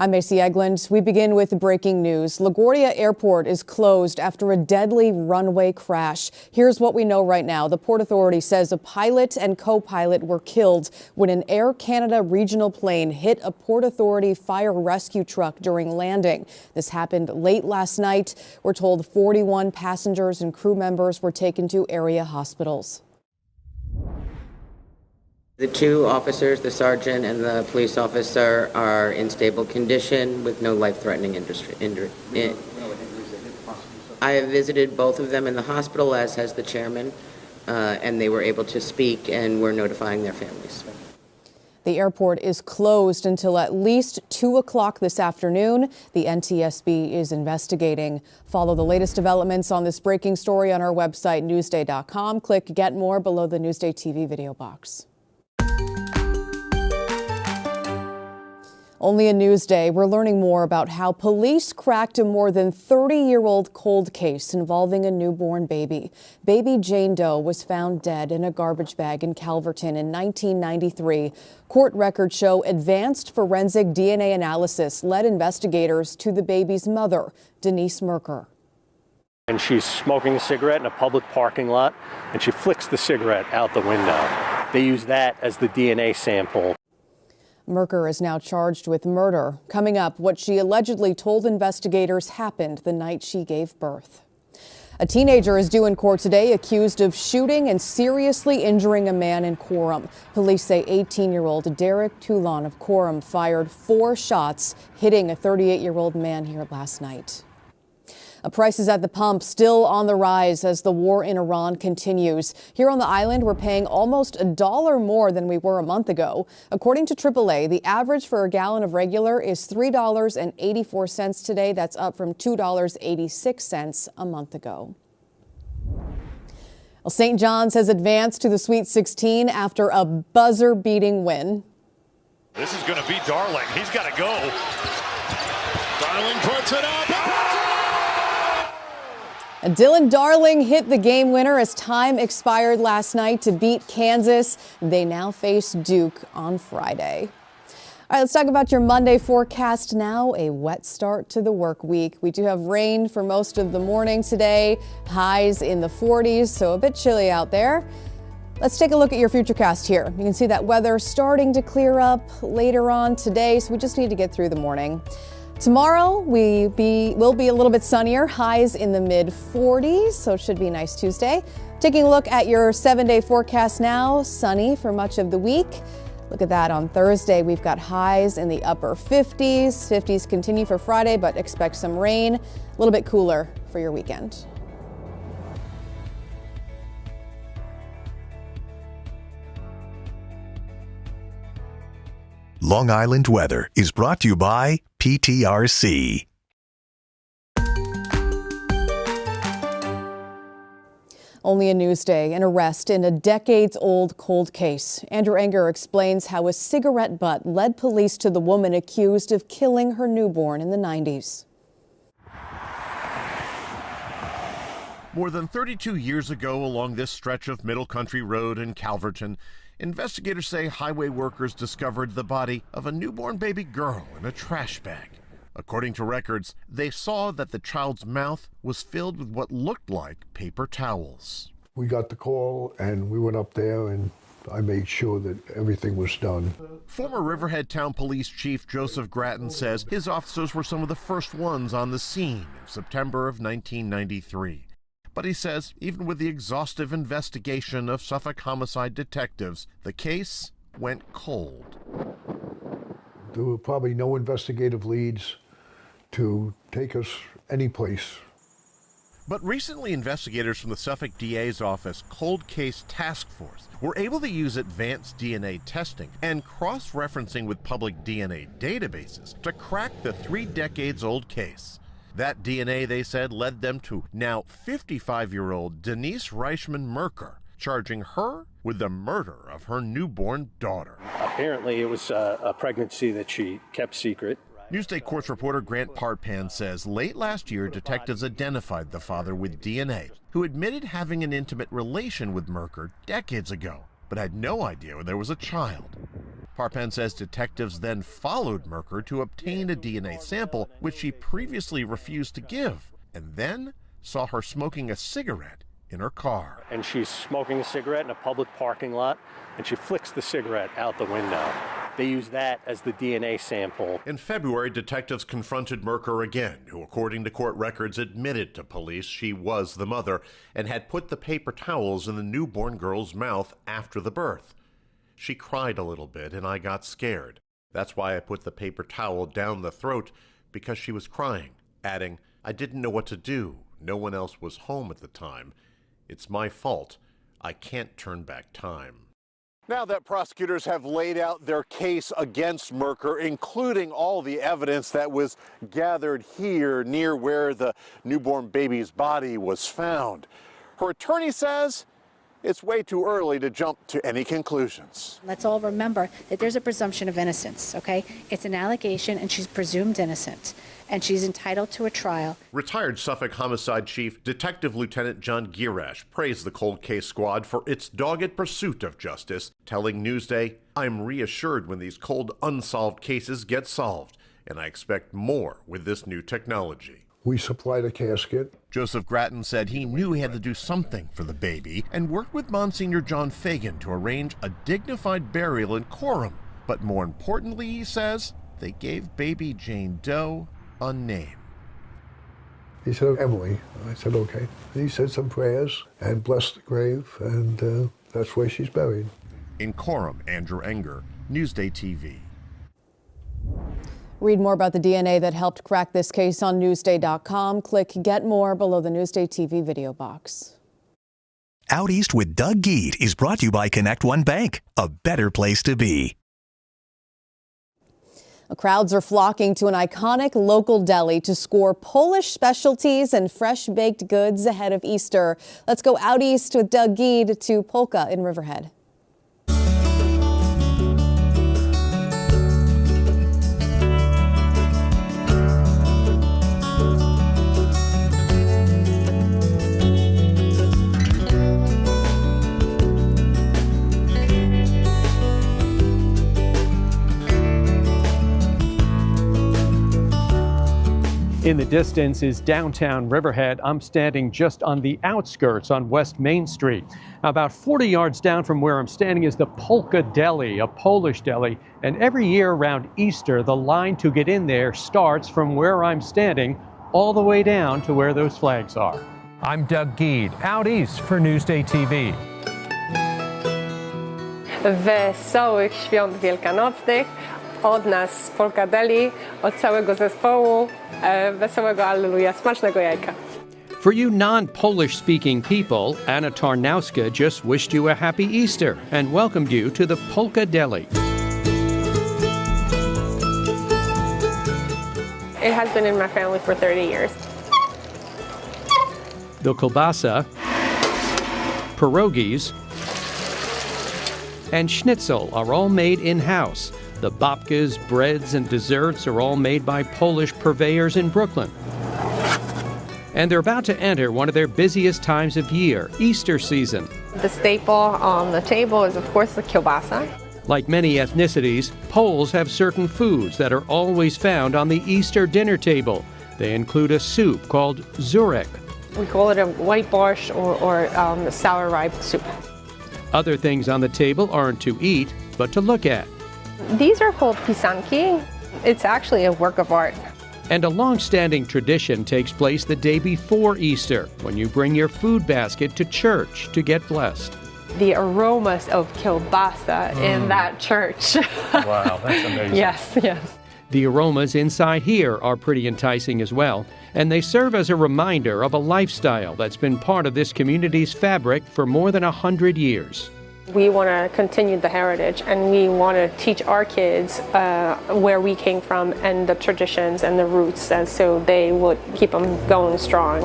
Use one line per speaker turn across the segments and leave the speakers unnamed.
I'm Macy Eglund. We begin with breaking news. LaGuardia Airport is closed after a deadly runway crash. Here's what we know right now. The Port Authority says a pilot and co-pilot were killed when an Air Canada regional plane hit a Port Authority fire rescue truck during landing. This happened late last night. We're told 41 passengers and crew members were taken to area hospitals.
The two officers, the sergeant and the police officer, are in stable condition with no life-threatening injury. I have visited both of them in the hospital, as has the chairman, and they were able to speak, and we're notifying their families.
The airport is closed until at least 2 o'clock this afternoon. The NTSB is investigating. Follow the latest developments on this breaking story on our website, Newsday.com. Click Get More below the Newsday TV video box. Only in Newsday, we're learning more about how police cracked a more than 30-year-old cold case involving a newborn baby. Baby Jane Doe was found dead in a garbage bag in Calverton in 1993. Court records show advanced forensic DNA analysis led investigators to the baby's mother, Denise Merker.
And she's smoking a cigarette in a public parking lot, and she flicks the cigarette out the window. They use that as the DNA sample.
Merker is now charged with murder. Coming up, what she allegedly told investigators happened the night she gave birth. A teenager is due in court today accused of shooting and seriously injuring a man in Quorum. Police say 18-year-old Derek Toulon of Quorum fired 4 shots, hitting a 38-year-old man here last night. Prices at the pump still on the rise as the war in Iran continues. Here on the island, we're paying almost $1 more than we were a month ago. According to AAA, the average for a gallon of regular is $3.84 today. That's up from $2.86 a month ago. Well, St. John's has advanced to the Sweet 16 after a buzzer-beating win.
This is going to be Darling. He's got to go. Darling puts it up.
Dylan Darling hit the game winner as time expired last night to beat Kansas. They now face Duke on Friday. All right, let's talk about your Monday forecast now. A wet start to the work week. We do have rain for most of the morning today. Highs in the 40s, so a bit chilly out there. Let's take a look at your futurecast here. You can see that weather starting to clear up later on today, so we just need to get through the morning. Tomorrow will be a little bit sunnier, highs in the mid-40s, so it should be a nice Tuesday. Taking a look at your 7-day forecast now, sunny for much of the week. Look at that on Thursday. We've got highs in the upper 50s. 50s continue for Friday, but expect some rain. A little bit cooler for your weekend.
Long Island weather is brought to you by PTRC.
Only a Newsday, an arrest in a decades-old cold case. Andrew Enger explains how a cigarette butt led police to the woman accused of killing her newborn in the 90s.
More than 32 years ago, along this stretch of Middle Country Road in Calverton, investigators say highway workers discovered the body of a newborn baby girl in a trash bag. According to records, they saw that the child's mouth was filled with what looked like paper towels.
We got the call and we went up there and I made sure that everything was done.
Former Riverhead Town Police Chief Joseph Gratton says his officers were some of the first ones on the scene in September of 1993. But he says even with the exhaustive investigation of Suffolk homicide detectives, the case went cold.
There were probably no investigative leads to take us any place.
But recently, investigators from the Suffolk DA's office Cold Case Task Force were able to use advanced DNA testing and cross-referencing with public DNA databases to crack the 3 decades old case. That DNA, they said, led them to now 55-year-old Denise Reichman Merker, charging her with the murder of her newborn daughter.
Apparently it was a pregnancy that she kept secret.
Newsday Courts reporter Grant Partpan says late last year, detectives identified the father with DNA, who admitted having an intimate relation with Merker decades ago, but had no idea there was a child. Parpen says detectives then followed Merker to obtain a DNA sample, which she previously refused to give, and then saw her smoking a cigarette in her car.
And she's smoking a cigarette in a public parking lot, and she flicks the cigarette out the window. They use that as the DNA sample.
In February, detectives confronted Merker again, who, according to court records, admitted to police she was the mother and had put the paper towels in the newborn girl's mouth after the birth. She cried a little bit, and I got scared. That's why I put the paper towel down the throat, because she was crying, adding, "I didn't know what to do. No one else was home at the time. It's my fault. I can't turn back time." Now that prosecutors have laid out their case against Merker, including all the evidence that was gathered here near where the newborn baby's body was found, her attorney says it's way too early to jump to any conclusions.
Let's all remember that there's a presumption of innocence, okay? It's an allegation and she's presumed innocent, and she's entitled to a trial.
Retired Suffolk Homicide Chief Detective Lieutenant John Girash praised the cold case squad for its dogged pursuit of justice, telling Newsday, "I'm reassured when these cold, unsolved cases get solved, and I expect more with this new technology."
We supplied a casket.
Joseph Grattan said he knew he had to do something for the baby and worked with Monsignor John Fagan to arrange a dignified burial in Coram. But more importantly, he says, they gave Baby Jane Doe a name.
He said, "Emily." I said, "Okay." He said some prayers and blessed the grave, and that's where she's buried.
In Coram, Andrew Enger, Newsday TV.
Read more about the DNA that helped crack this case on Newsday.com. Click Get More below the Newsday TV video box.
Out East with Doug Geed is brought to you by Connect One Bank, a better place to be.
Crowds are flocking to an iconic local deli to score Polish specialties and fresh baked goods ahead of Easter. Let's go out east with Doug Geed to Polka in Riverhead.
In the distance is downtown Riverhead. I'm standing just on the outskirts on West Main Street. About 40 yards down from where I'm standing is the Polka Deli, a Polish deli. And every year around Easter, the line to get in there starts from where I'm standing all the way down to where those flags are. I'm Doug Geed, out east for Newsday TV.
Wesołych świąt wielkanocnych od nas z Polka Deli, od całego zespołu. Wesołego Alleluja, smacznego jajka.
For you non-Polish speaking people, Anna Tarnowska just wished you a happy Easter and welcomed you to the Polka Deli.
It has been in my family for 30 years.
The kielbasa, pierogies, and schnitzel are all made in-house. The babkas, breads, and desserts are all made by Polish purveyors in Brooklyn. And they're about to enter one of their busiest times of year, Easter season.
The staple on the table is, of course, the kielbasa.
Like many ethnicities, Poles have certain foods that are always found on the Easter dinner table. They include a soup called żurek.
We call it a white borscht or sour rye soup.
Other things on the table aren't to eat, but to look at.
These are called pisanki. It's actually a work of art.
And a long-standing tradition takes place the day before Easter, when you bring your food basket to church to get blessed.
The aromas of kielbasa in that church.
Wow, that's amazing.
Yes, yes.
The aromas inside here are pretty enticing as well, and they serve as a reminder of a lifestyle that's been part of this community's fabric for more than 100 years.
We want to continue the heritage, and we want to teach our kids where we came from and the traditions and the roots, and so they would keep them going strong.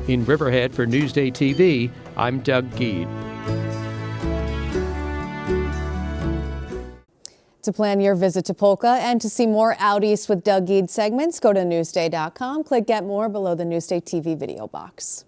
In Riverhead for Newsday TV, I'm Doug Geed.
To plan your visit to Polka and to see more Out East with Doug Geed segments, go to Newsday.com. Click Get More below the Newsday TV video box.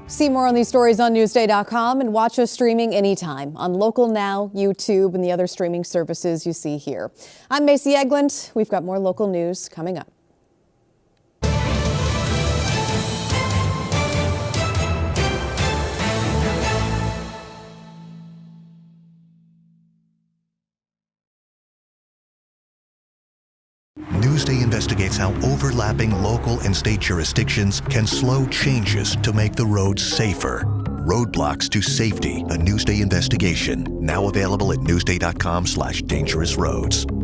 See more on these stories on Newsday.com and watch us streaming anytime on Local Now, YouTube, and the other streaming services you see here. I'm Macy Eglund. We've got more local news coming up.
Newsday investigates how overlapping local and state jurisdictions can slow changes to make the roads safer. Roadblocks to Safety, a Newsday investigation. Now available at newsday.com/dangerousroads.